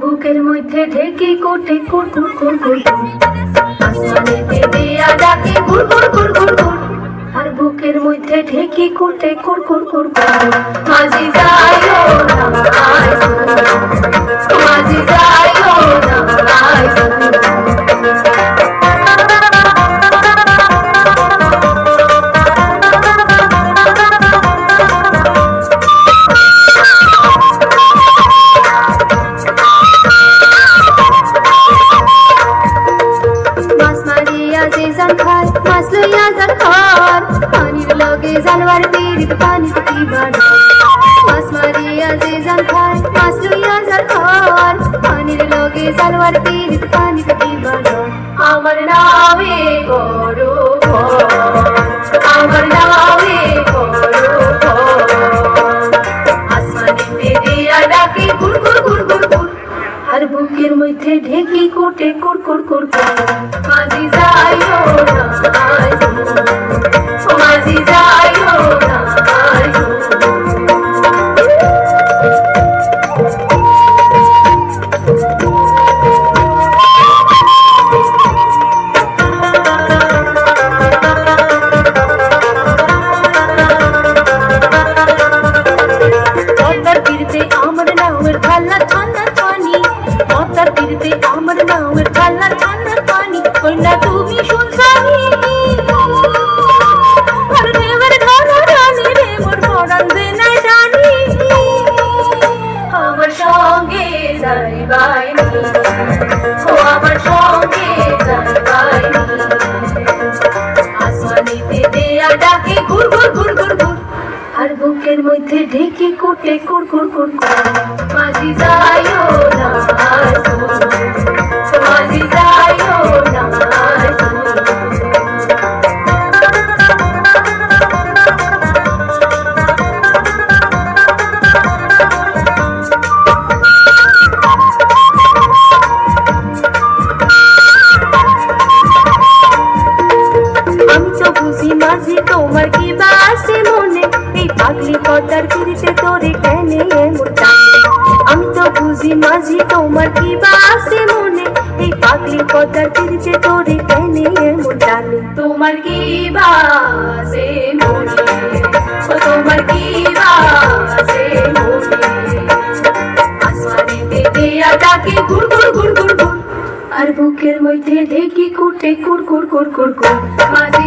বুকের মধ্যে ঢেকে কোটে কুর কুর কুর কুর আসমানেতে দেয়া ডাকে কুর কুর কুর কুর কুর আর বুকের মধ্যে ঢেকে কোটে কুর কুর কুর কুর মাঝি যাইও না আইসো মাঝি যাইও না আইসো জানোয়ার পীড়িত পানিতে কি বাড়ে মাছ মারিয়া যে জাল খায় মাছ লইয়া জাল খায় পানির লগে জানোয়ার পীড়িত পানিতে কি বাড়ে আমার নামে করো আমার নামে করো আসমানেতে দিয়া ডাকে কুর কুর কুর কুর কুর আর বুকের মধ্যে ঢেকি কোটে কুর কুর কুর কুর মাঝি যাইও না আইসো মাঝি যাইও না আইসো পদ্মার তীরে আমার নামের খালা ছানা পানি পদ্মার তীরে আমার নামের খালা ছানা পানি কন্যা তুমি শুনছানি আমার সঙ্গে যাইবাইনি ও আমার সঙ্গে যাইবাইনি আসমানেতে দেয়া ডাকে ঘুর ঘুর ঘুর ঘুর ঘুর আর বুকের মধ্যে ঢেকে কোটে কুর কুর কুর কুর মাঝি যাইও না আইসো মাঝি যাইও না আইসো মাঝি তোমার কি বাসে মনে এই পাগলি পদ্মার তীরে তোরে কেনে এমন টানে আমি তো বুঝি মাঝি তোমার কি বাসে মনে এই পাগলি পদ্মার তীরে তোরে কেনে এমন টানে তোমার কি বাসে মনে ও তোমার কি বাসে মনে আসমানেতে দেয়া ডাকে ঘুর ঘুর ঘুর ঘুর ঘুর আর বুকের মধ্যে ঢেকি কুটে কুর কুর কুর কুর কুর মাঝি